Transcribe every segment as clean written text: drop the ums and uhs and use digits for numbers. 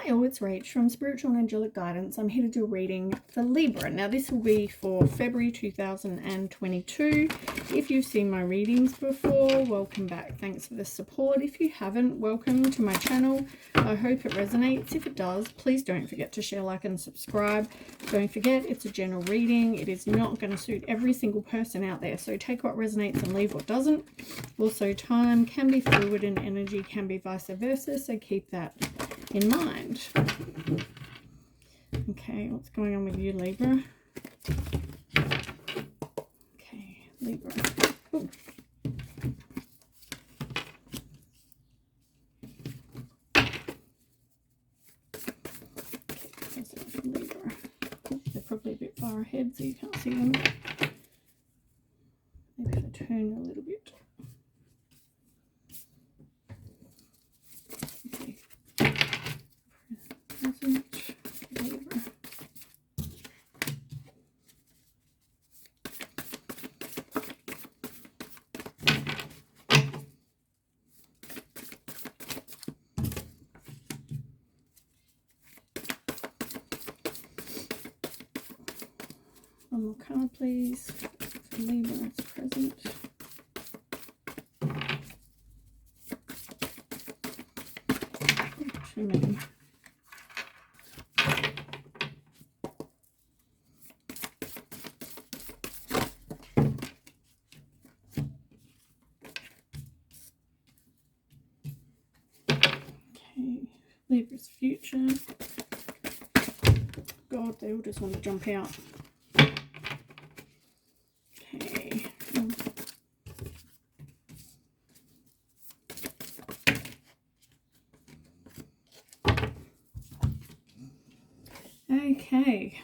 Hi all, it's Rach from Spiritual and Angelic Guidance. I'm here to do a reading for Libra. Now this will be for February 2022. If you've seen my readings before, welcome back. Thanks for the support. If you haven't, welcome to my channel. I hope it resonates. If it does, please don't forget to share, like and subscribe. Don't forget, it's a general reading. It is not going to suit every single person out there. So take what resonates and leave what doesn't. Also, time can be fluid and energy can be vice versa. So keep that in mind. Okay, what's going on with you, Libra? Okay, Libra. Ooh. Okay, Libra. They're probably a bit far ahead, so you can't see them. Maybe if I turn a little bit. One more card, please, for Libra as present. Too many. Okay, Libra's future. God, they all just want to jump out. Okay. Okay.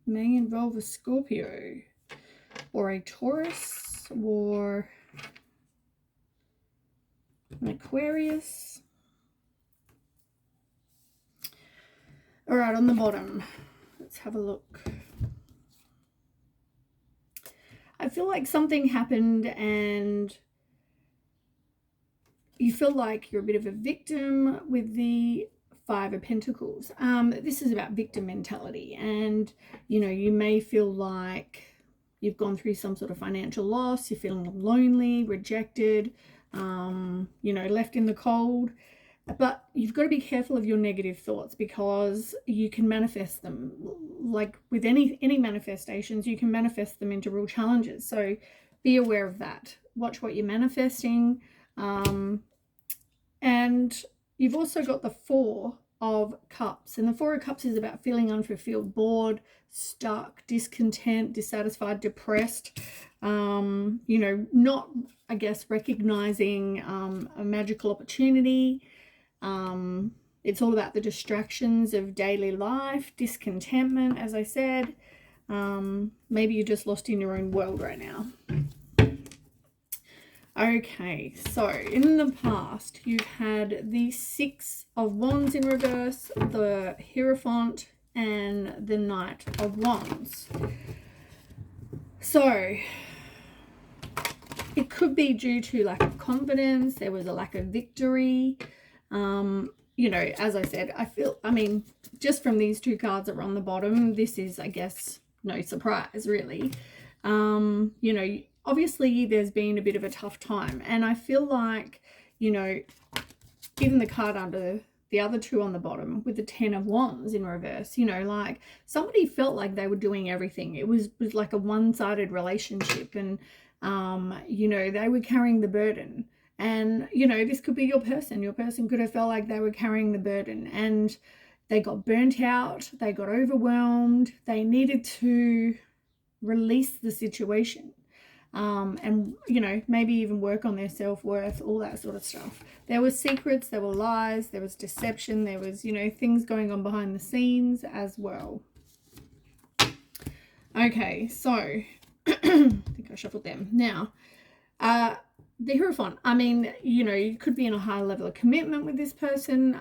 May involve a Scorpio or a Taurus or an Aquarius. All right, on the bottom, let's have a look. I feel like something happened and you feel like you're a bit of a victim with the Five of Pentacles. This is about victim mentality, and you know, you may feel like you've gone through some sort of financial loss, you're feeling lonely, rejected, you know, left in the cold. But you've got to be careful of your negative thoughts because you can manifest them. Like with any manifestations, you can manifest them into real challenges. So be aware of that. Watch what you're manifesting. And you've also got the Four of Cups. And the Four of Cups is about feeling unfulfilled, bored, stuck, discontent, dissatisfied, depressed. You know, not, I guess, recognizing a magical opportunity. It's all about the distractions of daily life, discontentment, as I said. Maybe you're just lost in your own world right now. Okay, so in the past, you've had the Six of Wands in reverse, the Hierophant, and the Knight of Wands. So it could be due to lack of confidence. There was a lack of victory. You know, as I said, I mean, just from these two cards that are on the bottom, this is, I guess, no surprise, really. You know, obviously there's been a bit of a tough time, and I feel like, you know, even the card under the other two on the bottom with the Ten of Wands in reverse, you know, like somebody felt like they were doing everything. It was like a one-sided relationship, and you know, they were carrying the burden. And, you know, this could be your person. Your person could have felt like they were carrying the burden and they got burnt out. They got overwhelmed. They needed to release the situation. And, you know, maybe even work on their self-worth, all that sort of stuff. There were secrets, there were lies, there was deception, there was, you know, things going on behind the scenes as well. Okay, so I think I shuffled them. Now, the Hierophant, I mean, you know, you could be in a high level of commitment with this person.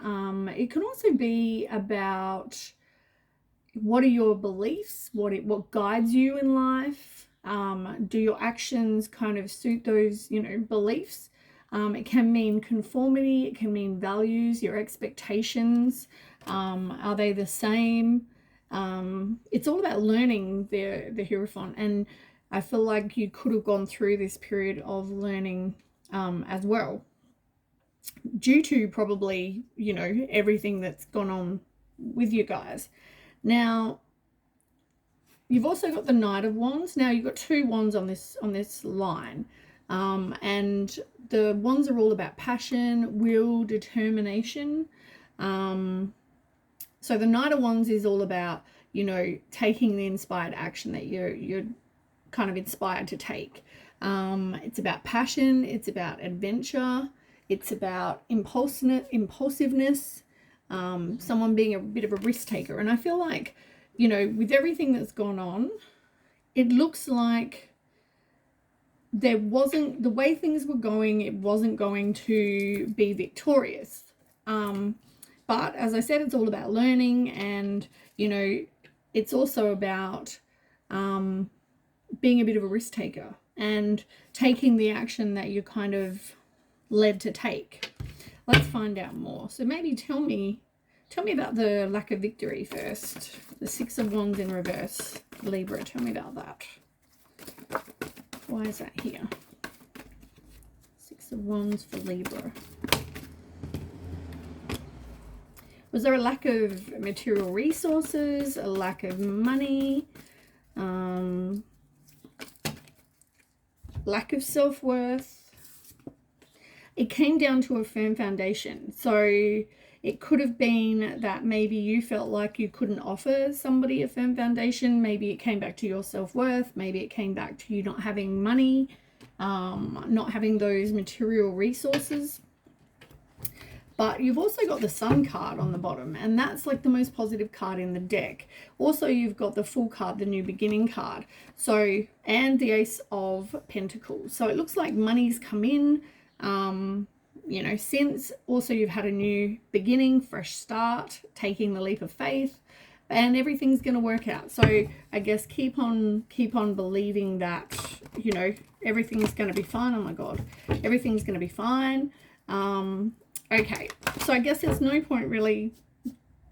It can also be about what are your beliefs, what guides you in life. Do your actions kind of suit those, you know, beliefs? It can mean conformity. It can mean values, your expectations. Are they the same? It's all about learning the Hierophant, and I feel like you could have gone through this period of learning as well, due to probably, you know, everything that's gone on with you guys. Now, you've also got the Knight of Wands. Now, you've got 2 wands on this line, and the wands are all about passion, will, determination. So the Knight of Wands is all about, you know, taking the inspired action that you're kind of inspired to take. It's about passion. It's about adventure. It's about impulsiveness. Someone being a bit of a risk taker. And I feel like, you know, with everything that's gone on, it looks like there wasn't, the way things were going, it wasn't going to be victorious. But as I said, it's all about learning, and, you know, it's also about being a bit of a risk taker and taking the action that you're kind of led to take. Let's find out more. So maybe tell me about the lack of victory first. The 6 of Wands in reverse. Libra, tell me about that. Why is that here? 6 of Wands for Libra. Was there a lack of material resources, a lack of money, lack of self-worth? It came down to a firm foundation. So it could have been that maybe you felt like you couldn't offer somebody a firm foundation. Maybe it came back to your self-worth. Maybe it came back to you not having money, not having those material resources. But you've also got the Sun card on the bottom, and that's like the most positive card in the deck. Also, you've got the Fool card, the New Beginning card. So, and the Ace of Pentacles. So it looks like money's come in, you know, since. Also, you've had a new beginning, fresh start, taking the leap of faith, and everything's going to work out. So I guess keep on believing that, you know, everything's going to be fine. Oh my God, everything's going to be fine. Okay, so I guess there's no point really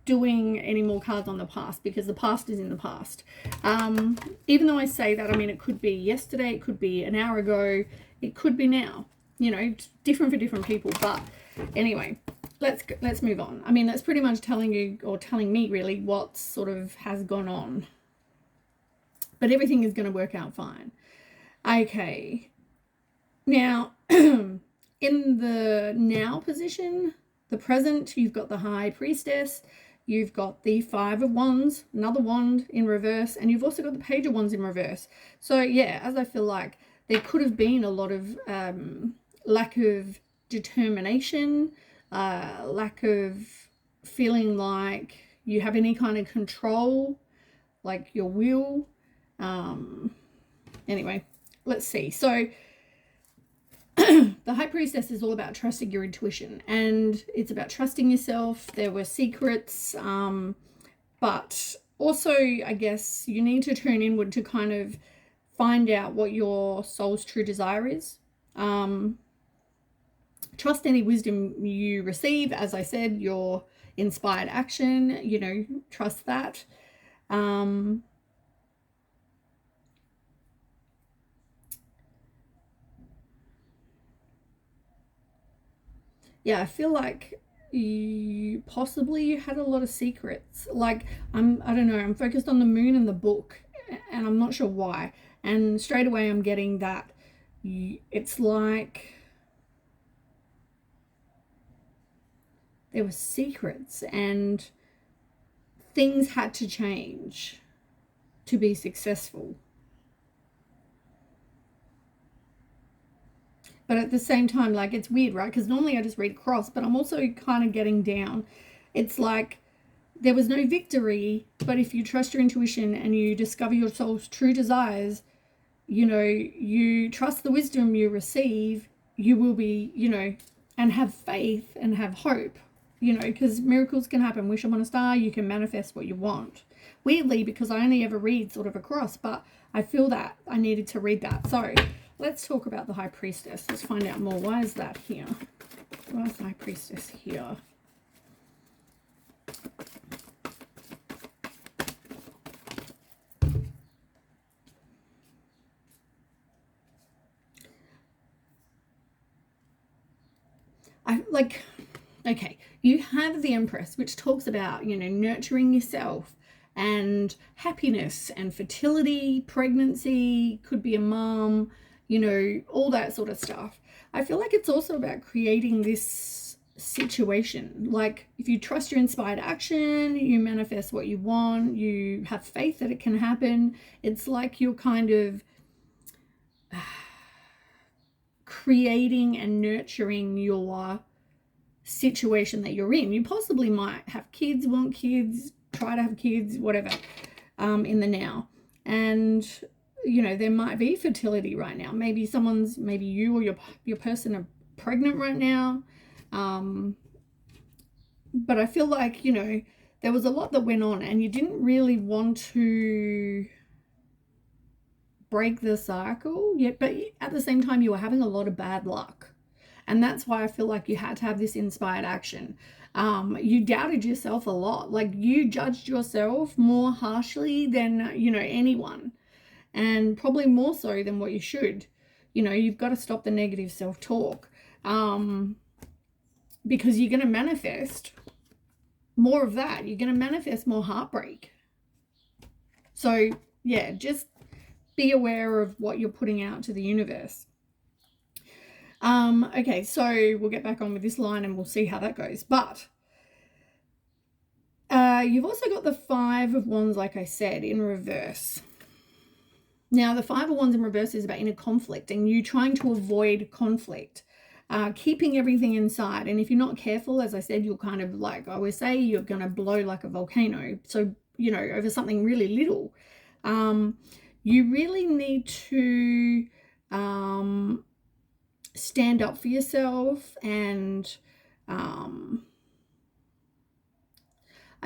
doing any more cards on the past, because the past is in the past. Even though I say that, I mean, it could be yesterday, it could be an hour ago, it could be now, you know, different for different people. But anyway, let's move on. I mean, that's pretty much telling you, or telling me really, what sort of has gone on. But everything is going to work out fine. Okay, now in the now position, the present, you've got the High Priestess, you've got the 5 of Wands, another wand in reverse, and you've also got the Page of Wands in reverse. So yeah, as I feel like there could have been a lot of lack of determination, lack of feeling like you have any kind of control, like your will. Anyway, let's see. So the High Priestess is all about trusting your intuition, and it's about trusting yourself. There were secrets, but also I guess you need to turn inward to kind of find out what your soul's true desire is. Trust any wisdom you receive. As I said, your inspired action, you know, trust that. Yeah, I feel like you had a lot of secrets. Like, I don't know, I'm focused on the moon and the book, and I'm not sure why. And straight away I'm getting that it's like there were secrets and things had to change to be successful. But at the same time, like, it's weird, right? Because normally I just read across, but I'm also kind of getting down. It's like there was no victory, but if you trust your intuition and you discover your soul's true desires, you know, you trust the wisdom you receive, you will be, you know, and have faith and have hope, you know, because miracles can happen. Wish upon a star, you can manifest what you want. Weirdly, because I only ever read sort of across, but I feel that I needed to read that. So let's talk about the High Priestess. Let's find out more. Why is that here? Why is the High Priestess here? Okay, you have the Empress, which talks about, you know, nurturing yourself and happiness and fertility, pregnancy, could be a mom, you know, all that sort of stuff. I feel like it's also about creating this situation. Like, if you trust your inspired action, you manifest what you want, you have faith that it can happen. It's like you're kind of creating and nurturing your situation that you're in. You possibly might have kids, want kids, try to have kids, whatever, in the now. And, you know, there might be fertility right now. Maybe you or your person are pregnant right now. But I feel like, you know, there was a lot that went on and you didn't really want to break the cycle yet, but at the same time you were having a lot of bad luck. And that's why I feel like you had to have this inspired action. You doubted yourself a lot. Like, you judged yourself more harshly than, you know, anyone. And probably more so than what you should. You know, you've got to stop the negative self-talk. Because you're going to manifest more of that. You're going to manifest more heartbreak. So, yeah, just be aware of what you're putting out to the universe. Okay, so we'll get back on with this line and we'll see how that goes. But you've also got the Five of Wands, like I said, in reverse. Now, the Five of Wands in reverse is about inner conflict and you trying to avoid conflict, keeping everything inside. And if you're not careful, as I said, you'll kind of, like I always say, you're going to blow like a volcano. So, you know, over something really little. You really need to stand up for yourself, and I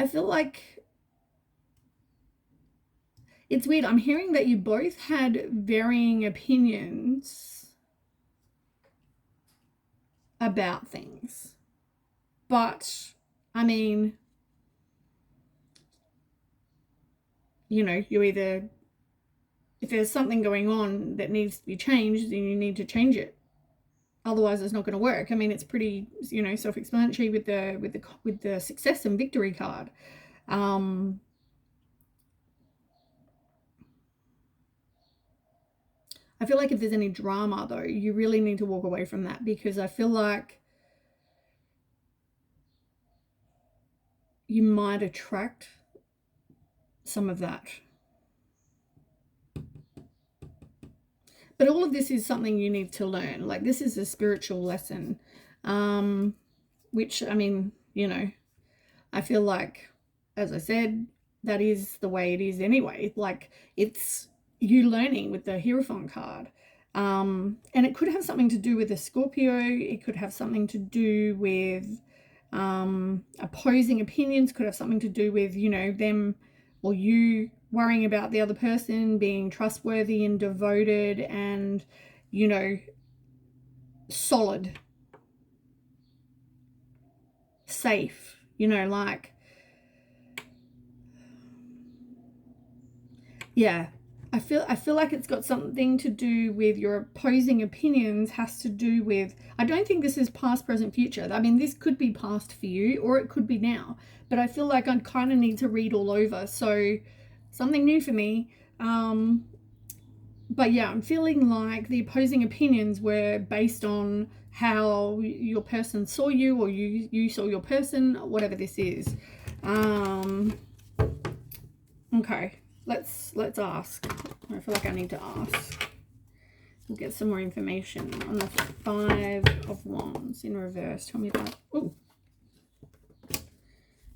feel like it's weird. I'm hearing that you both had varying opinions about things, but I mean, you know, you either, if there's something going on that needs to be changed, then you need to change it. Otherwise, it's not going to work. I mean, it's pretty, you know, self-explanatory with the success and victory card. I feel like if there's any drama, though, you really need to walk away from that, because I feel like you might attract some of that. But all of this is something you need to learn. Like, this is a spiritual lesson, which, I mean, you know, I feel like, as I said, that is the way it is anyway. Like, it's you learning with the Hierophant card. And it could have something to do with a Scorpio. It could have something to do with opposing opinions. Could have something to do with, you know, them or you worrying about the other person, being trustworthy and devoted and, you know, solid, safe, you know, like, yeah, I feel like it's got something to do with your opposing opinions, has to do with, I don't think this is past, present, future. I mean, this could be past for you or it could be now, but I feel like I kind of need to read all over. So something new for me. But yeah, I'm feeling like the opposing opinions were based on how your person saw you, or you saw your person, whatever this is. Okay, let's ask. I feel like I need to ask. We'll get some more information on the Five of Wands in reverse. Tell me about, oh.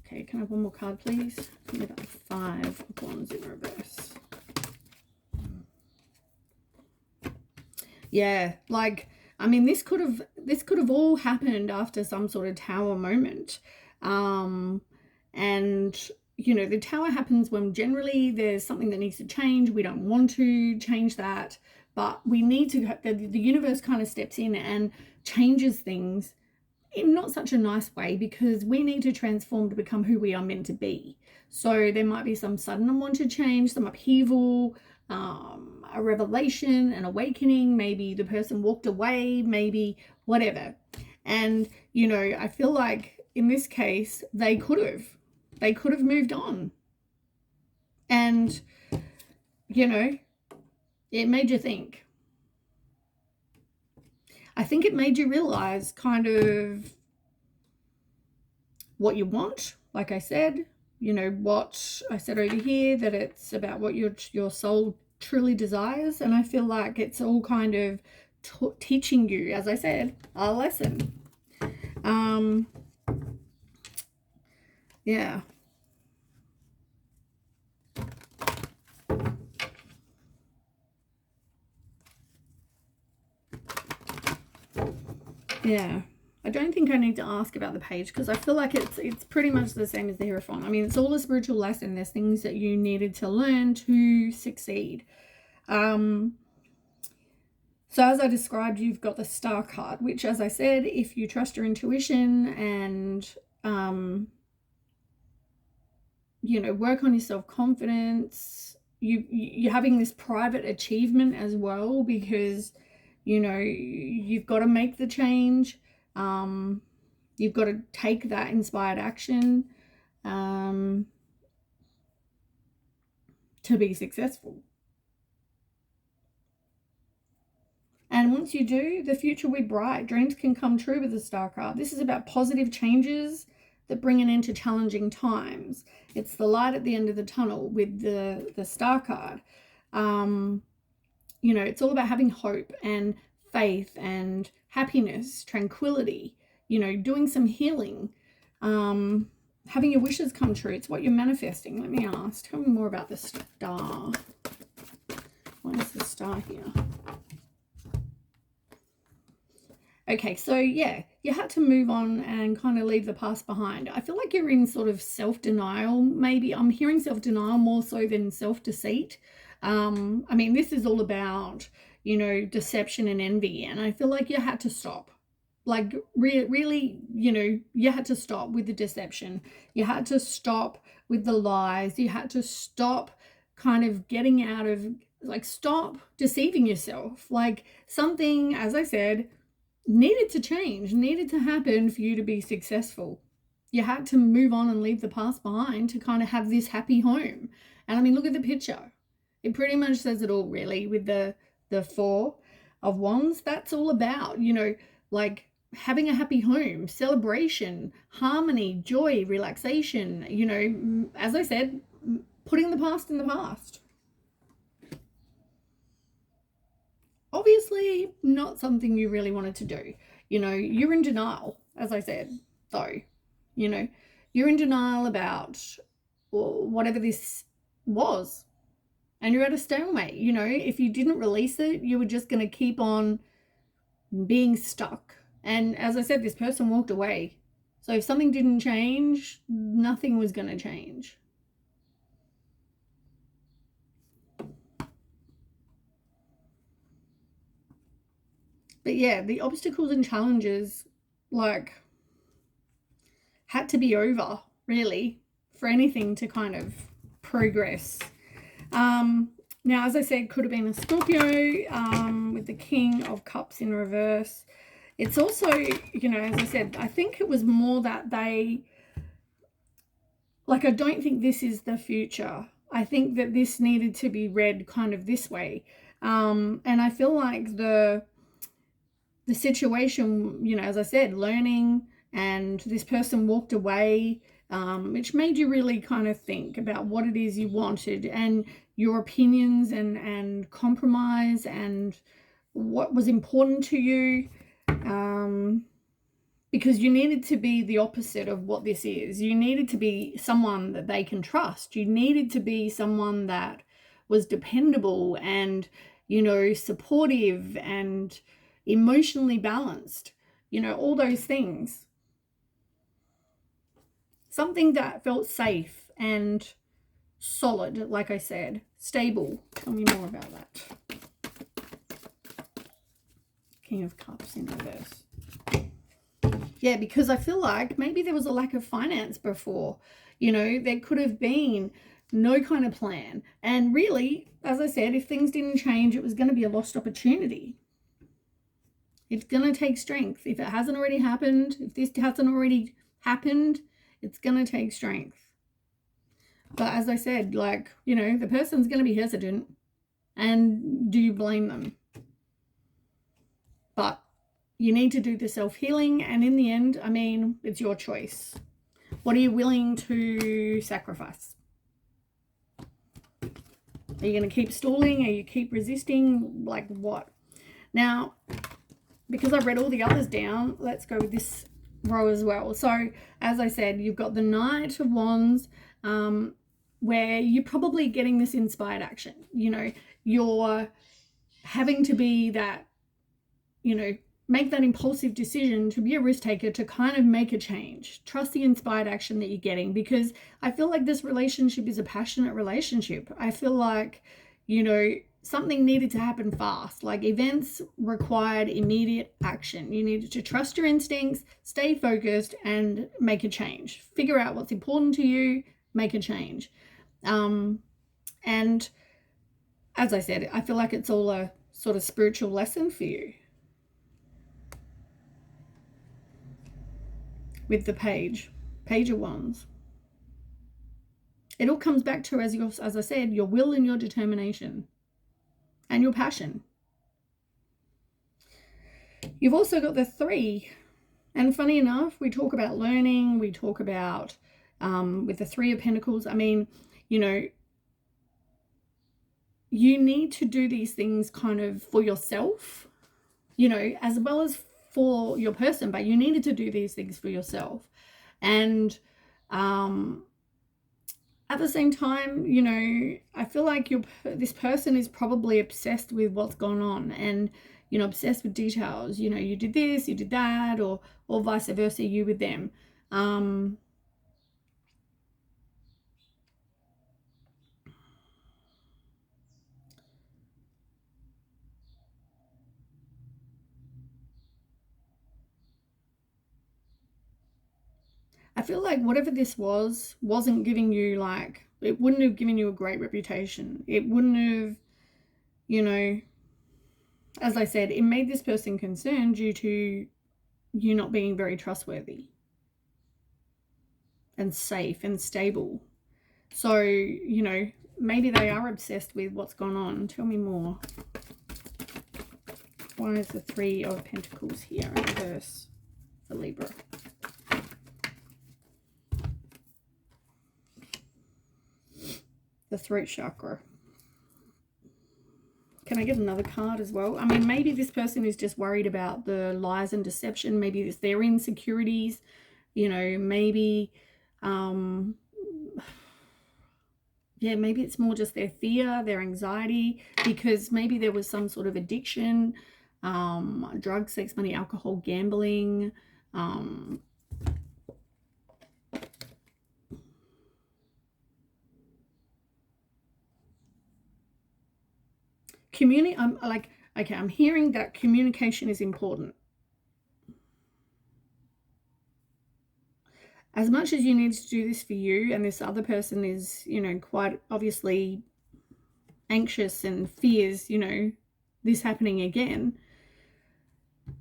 Okay, can I have one more card, please? Tell me about the Five of Wands in reverse. Yeah, like, I mean, this could have all happened after some sort of tower moment. And, you know, the tower happens when generally there's something that needs to change. We don't want to change that, but we need to, the universe kind of steps in and changes things in not such a nice way, because we need to transform to become who we are meant to be. So there might be some sudden unwanted change, some upheaval, a revelation, an awakening. Maybe the person walked away, maybe whatever. And, you know, I feel like in this case, they could have moved on. And, you know, it made you think. I think it made you realize kind of what you want. Like I said, you know, what I said over here, that it's about what your soul truly desires. And I feel like it's all kind of teaching you, as I said, a lesson. Yeah. Yeah. I don't think I need to ask about the page, because I feel like it's pretty much the same as the Hierophant. I mean, it's all a spiritual lesson. There's things that you needed to learn to succeed. So as I described, you've got the Star card, which, as I said, if you trust your intuition and, you know, work on your self-confidence, you're having this private achievement as well, because, you know, you've got to make the change. You've got to take that inspired action to be successful. And once you do, the future will be bright. Dreams can come true with the Star card. This is about positive changes that bring an end to challenging times. It's the light at the end of the tunnel with the Star card. You know, it's all about having hope and faith and happiness, tranquility, you know, doing some healing, having your wishes come true. It's what you're manifesting. Let me ask, tell me more about the Star. Why is the Star here? Okay, so yeah, you had to move on and kind of leave the past behind. I feel like you're in sort of self-denial. Maybe I'm hearing self-denial more so than self-deceit. I mean, this is all about, you know, deception and envy. And I feel like you had to stop. Like, really, you know, you had to stop with the deception. You had to stop with the lies. You had to stop kind of getting out of, like, stop deceiving yourself. Like, something, as I said, needed to change, needed to happen for you to be successful. You had to move on and leave the past behind to kind of have this happy home. And I mean, look at the picture. It pretty much says it all, really, with the Four of Wands. That's all about, you know, like having a happy home, celebration, harmony, joy, relaxation, you know, as I said, putting the past in the past. Obviously not something you really wanted to do. You know, you're in denial, as I said, though. You know, you're in denial about whatever this was. And you're at a stalemate. You know, if you didn't release it, you were just going to keep on being stuck. And as I said, this person walked away. So if something didn't change, nothing was going to change. But yeah, the obstacles and challenges, like, had to be over, really, for anything to kind of progress. Now, as I said, could have been a Scorpio with the King of Cups in reverse. It's also, you know, as I said, I think it was more that they, like, I don't think this is the future. I think that this needed to be read kind of this way. And I feel like the situation, you know, as I said, learning, and this person walked away, which made you really kind of think about what it is you wanted and your opinions and compromise and what was important to you, because you needed to be the opposite of what this is. You needed to be someone that they can trust. You needed to be someone that was dependable and, you know, supportive and emotionally balanced, you know, all those things. Something that felt safe and solid, like I said, stable. Tell me more about that. King of Cups in reverse. Yeah, because I feel like maybe there was a lack of finance before. You know, there could have been no kind of plan. And really, as I said, if things didn't change, it was going to be a lost opportunity. It's going to take strength. If it hasn't already happened, if this hasn't already happened, it's going to take strength. But as I said, like, you know, the person's going to be hesitant. And do you blame them? But you need to do the self-healing. And in the end, I mean, it's your choice. What are you willing to sacrifice? Are you going to keep stalling? Are you keep resisting? Like what? Now, because I've read all the others down, let's go with this row as well. So, as I said, you've got the Knight of Wands, where you're probably getting this inspired action. You know, you're having to be that, you know, make that impulsive decision to be a risk taker, to kind of make a change. Trust the inspired action that you're getting, because I feel like this relationship is a passionate relationship. I feel like, you know, something needed to happen fast. Like events required immediate action. You needed to trust your instincts, stay focused, and make a change. Figure out what's important to you, make a change. And as I said, I feel like it's all a sort of spiritual lesson for you. With the Page of Wands. It all comes back to, as I said, your will and your determination and your passion. You've also got the 3. And funny enough, we talk about learning, we talk about, with the 3 of Pentacles, I mean, you know, you need to do these things kind of for yourself, you know, as well as for your person, but you needed to do these things for yourself. And at the same time, you know, I feel like this person is probably obsessed with what's gone on, and, you know, obsessed with details. You know, you did this, you did that, or vice versa, you with them. I feel like whatever this wasn't giving you, like, it wouldn't have given you a great reputation. It wouldn't have, you know, as I said, it made this person concerned due to you not being very trustworthy and safe and stable. So, you know, maybe they are obsessed with what's gone on. Tell me more. Why is the 3 of Pentacles here in reverse for Libra? The throat chakra. Can I get another card as well? I mean, maybe this person is just worried about the lies and deception. Maybe it's their insecurities. You know, maybe, yeah, maybe it's more just their fear, their anxiety, because maybe there was some sort of addiction, drugs, sex, money, alcohol, gambling, I'm like, okay, I'm hearing that communication is important. As much as you need to do this for you, and this other person is, you know, quite obviously anxious and fears, you know, this happening again,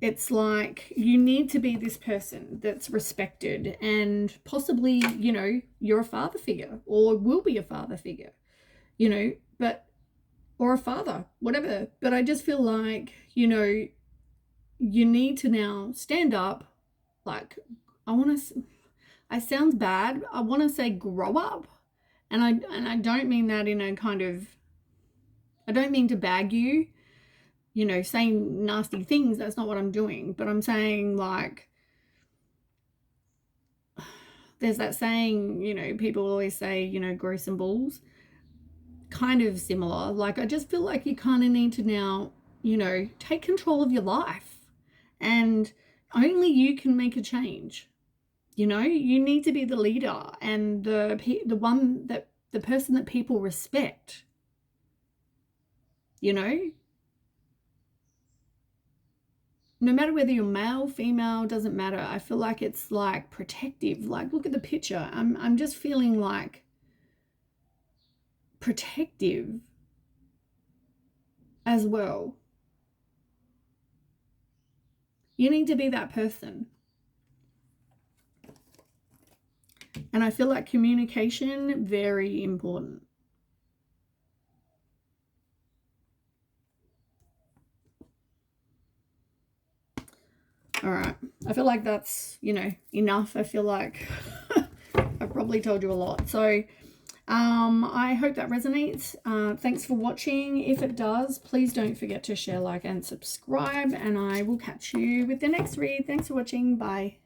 it's like you need to be this person that's respected, and possibly, you know, you're a father figure or will be a father figure, you know, but, or a father, whatever. But I just feel like, you know, you need to now stand up. Like, it sounds bad. I want to say grow up. And I don't mean that in a kind of, I don't mean to bag you, you know, saying nasty things. That's not what I'm doing. But I'm saying, like, there's that saying, you know, people always say, you know, grow some balls. Kind of similar. Like, I just feel like you kind of need to now, you know, take control of your life. And only you can make a change. You know, you need to be the leader and the one that, the person that people respect. You know? no matter whether you're male, female, doesn't matter. I feel like it's like protective. Like, look at the picture. I'm just feeling like protective as well. You need to be that person. And I feel like communication, very important. All right. I feel like that's, you know, enough. I feel like I've probably told you a lot. So I hope that resonates. Thanks for watching. If it does, please don't forget to share, like, and subscribe. And I will catch you with the next read. Thanks for watching. Bye.